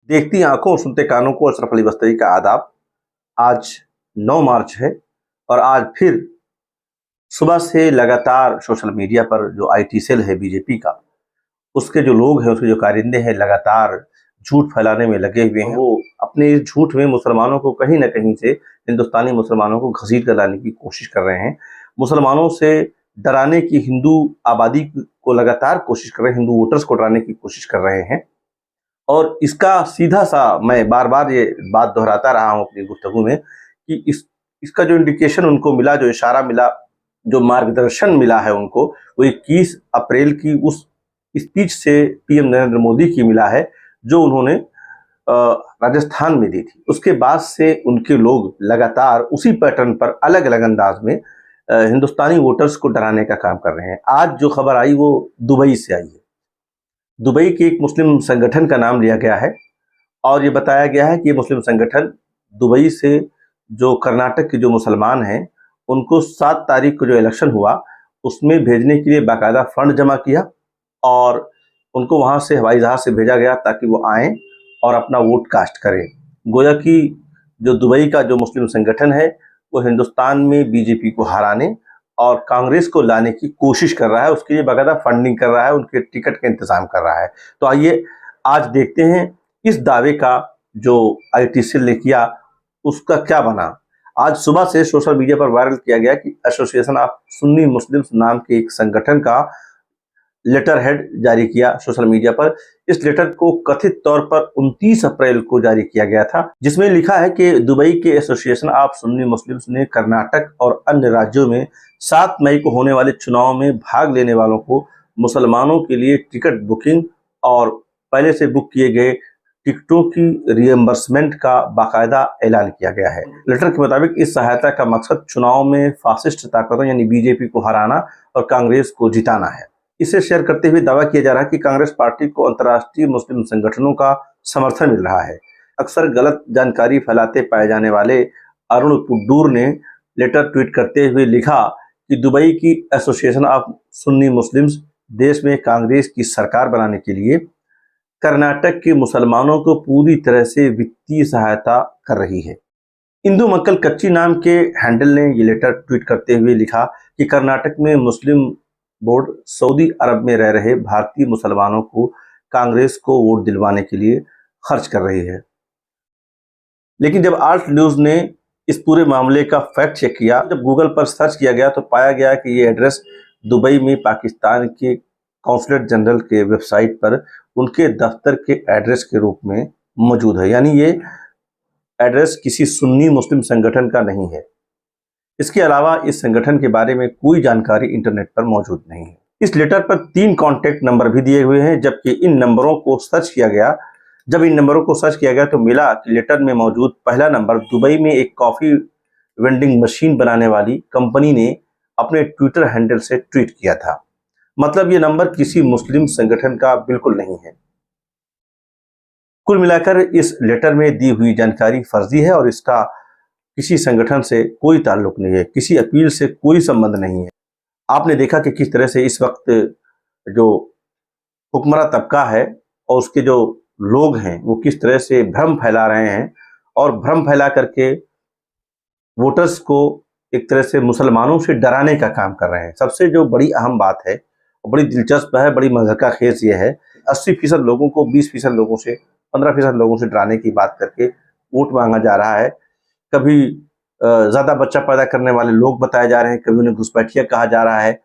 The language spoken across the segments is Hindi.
देखती आंखों और सुनते कानों को अशरफ अली बस्तरी का आदाब। आज 9 मार्च है और आज फिर सुबह से लगातार सोशल मीडिया पर जो आईटी सेल है बीजेपी का, उसके जो लोग हैं, उसके जो कारिंदे हैं, लगातार झूठ फैलाने में लगे हुए हैं। वो अपने इस झूठ में मुसलमानों को कहीं ना कहीं से, हिंदुस्तानी मुसलमानों को घसीट कर लाने की कोशिश कर रहे हैं। मुसलमानों से डराने की, हिंदू आबादी को लगातार कोशिश कर रहे हैं, हिंदू वोटर्स को डराने की कोशिश कर रहे हैं। और इसका सीधा सा, मैं बार बार ये बात दोहराता रहा हूं अपनी गुफ्तगू में कि इसका जो इंडिकेशन उनको मिला, जो इशारा मिला, जो मार्गदर्शन मिला है उनको, वो 21 अप्रैल की उस स्पीच से पीएम नरेंद्र मोदी की मिला है जो उन्होंने राजस्थान में दी थी। उसके बाद से उनके लोग लगातार उसी पैटर्न पर अलग अलग अंदाज में हिंदुस्तानी वोटर्स को डराने का काम कर रहे हैं। आज जो खबर आई वो दुबई से आई है। दुबई के एक मुस्लिम संगठन का नाम लिया गया है और ये बताया गया है कि ये मुस्लिम संगठन दुबई से जो कर्नाटक के जो मुसलमान हैं उनको 7 तारीख को जो इलेक्शन हुआ उसमें भेजने के लिए बाकायदा फंड जमा किया और उनको वहां से हवाई जहाज से भेजा गया ताकि वो आएँ और अपना वोट कास्ट करें। गोया कि जो दुबई का जो मुस्लिम संगठन है वो हिंदुस्तान में बीजेपी को हराने और कांग्रेस को लाने की कोशिश कर रहा है, उसके लिए बाकायदा फंडिंग कर रहा है, उनके टिकट का इंतजाम कर रहा है। तो आइए आज देखते हैं इस दावे का जो आईटी सेल ने किया उसका क्या बना। आज सुबह से सोशल मीडिया पर वायरल किया गया कि एसोसिएशन ऑफ सुन्नी मुस्लिम्स नाम के एक संगठन का लेटर हेड जारी किया सोशल मीडिया पर। इस लेटर को कथित तौर पर 29 अप्रैल को जारी किया गया था, जिसमें लिखा है कि दुबई के एसोसिएशन ऑफ सुन्नी मुस्लिम्स ने कर्नाटक और अन्य राज्यों में 7 मई को होने वाले चुनाव में भाग लेने वालों को मुसलमानों के लिए टिकट बुकिंग और पहले से बुक किए गए टिकटों की रिएम्बर्समेंट का बाकायदा ऐलान किया गया है। लेटर के मुताबिक इस सहायता का मकसद चुनाव में फासिस्ट ताकतों यानी बीजेपी को हराना और कांग्रेस को जिताना है। इसे शेयर करते हुए दावा किया जा रहा है कि कांग्रेस पार्टी को अंतर्राष्ट्रीय मुस्लिम संगठनों का समर्थन मिल रहा है। अक्सर गलत जानकारी फैलाते पाए जाने वाले अरुण कुड्डूर ने लेटर ट्वीट करते हुए लिखा कि दुबई की एसोसिएशन ऑफ सुन्नी मुस्लिम्स देश में कांग्रेस की सरकार बनाने के लिए कर्नाटक के मुसलमानों को पूरी तरह से वित्तीय सहायता कर रही है। इंदु मक्कल कच्ची नाम के हैंडल ने ये लेटर ट्वीट करते हुए लिखा कि कर्नाटक में मुस्लिम बोर्ड सऊदी अरब में रह रहे भारतीय मुसलमानों को कांग्रेस को वोट दिलवाने के लिए खर्च कर रही है। लेकिन जब आल्ट न्यूज ने इस पूरे मामले का फैक्ट चेक किया, जब गूगल पर सर्च किया गया तो पाया गया कि ये एड्रेस दुबई में पाकिस्तान के कॉन्सुलेट जनरल के वेबसाइट पर उनके दफ्तर के एड्रेस के रूप में मौजूद है, यानी ये एड्रेस किसी सुन्नी मुस्लिम संगठन का नहीं है। इसके अलावा इस संगठन के बारे में कोई जानकारी इंटरनेट पर मौजूद नहीं है। इस लेटर पर 3 कॉन्टैक्ट नंबर भी दिए हुए हैं, जबकि इन नंबरों को सर्च किया गया। जब इन नंबरों को सर्च किया गया तो मिला कि लेटर में मौजूद पहला नंबर दुबई में एक कॉफी वेंडिंग मशीन बनाने वाली कंपनी ने अपने ट्विटर हैंडल से ट्वीट किया था। मतलब ये नंबर किसी मुस्लिम संगठन का बिल्कुल नहीं है। कुल मिलाकर इस लेटर में दी हुई जानकारी फर्जी है और इसका किसी संगठन से कोई ताल्लुक नहीं है, किसी अपील से कोई संबंध नहीं है। आपने देखा कि किस तरह से इस वक्त जो हुक्मरान तबका है और उसके जो लोग हैं वो किस तरह से भ्रम फैला रहे हैं और भ्रम फैला करके वोटर्स को एक तरह से मुसलमानों से डराने का काम कर रहे हैं। सबसे जो बड़ी अहम बात है और बड़ी दिलचस्प है, बड़ी मज़ाक़ खेज़ ये है, 80% लोगों को 20% लोगों से, 15% लोगों से डराने की बात करके वोट मांगा जा रहा है। कभी ज़्यादा बच्चा पैदा करने वाले लोग बताए जा रहे हैं, कभी उन्हें घुसपैठिया कहा जा रहा है।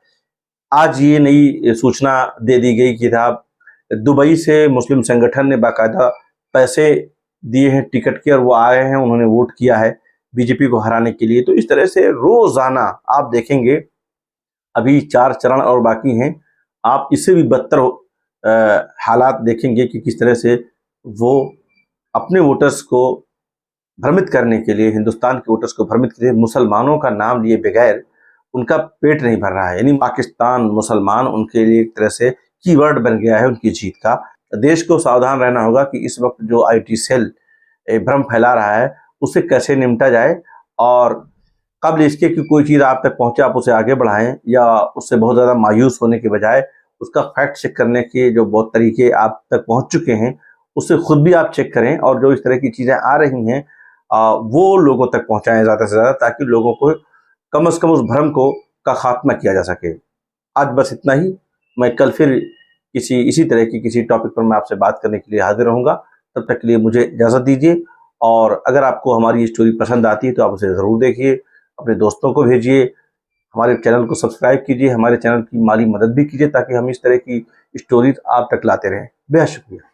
आज ये नई सूचना दे दी गई कि साहब दुबई से मुस्लिम संगठन ने बाकायदा पैसे दिए हैं टिकट के और वो आए हैं, उन्होंने वोट किया है बीजेपी को हराने के लिए। तो इस तरह से रोज़ाना आप देखेंगे, अभी 4 चरण और बाकी हैं, आप इससे भी बदतर हालात देखेंगे कि किस तरह से वो अपने वोटर्स को भ्रमित करने के लिए, हिंदुस्तान के वोटर्स को भ्रमित करने मुसलमानों का नाम लिए बगैर उनका पेट नहीं भर रहा है। यानी पाकिस्तान, मुसलमान उनके लिए एक तरह से कीवर्ड बन गया है उनकी जीत का। देश को सावधान रहना होगा कि इस वक्त जो आईटी सेल भ्रम फैला रहा है उसे कैसे निपटा जाए और कबल इसके कि कोई चीज़ आप तक पहुंचे आप उसे आगे बढ़ाएं, या उससे बहुत ज़्यादा मायूस होने के बजाय उसका फैक्ट चेक करने के जो बहुत तरीके आप तक पहुंच चुके हैं उससे खुद भी आप चेक करें और जो इस तरह की चीज़ें आ रही हैं वो लोगों तक पहुंचाएं ज़्यादा से ज़्यादा, ताकि लोगों को कम से कम उस भ्रम को का खात्मा किया जा सके। आज बस इतना ही। मैं कल फिर इसी तरह की किसी टॉपिक पर मैं आपसे बात करने के लिए हाजिर रहूँगा। तब तक के लिए मुझे इजाज़त दीजिए। और अगर आपको हमारी ये स्टोरी पसंद आती है तो आप उसे ज़रूर देखिए, अपने दोस्तों को भेजिए, हमारे चैनल को सब्सक्राइब कीजिए, हमारे चैनल की माली मदद भी कीजिए, ताकि हम इस तरह की स्टोरीज आप तक लाते रहें। बेहद शुक्रिया।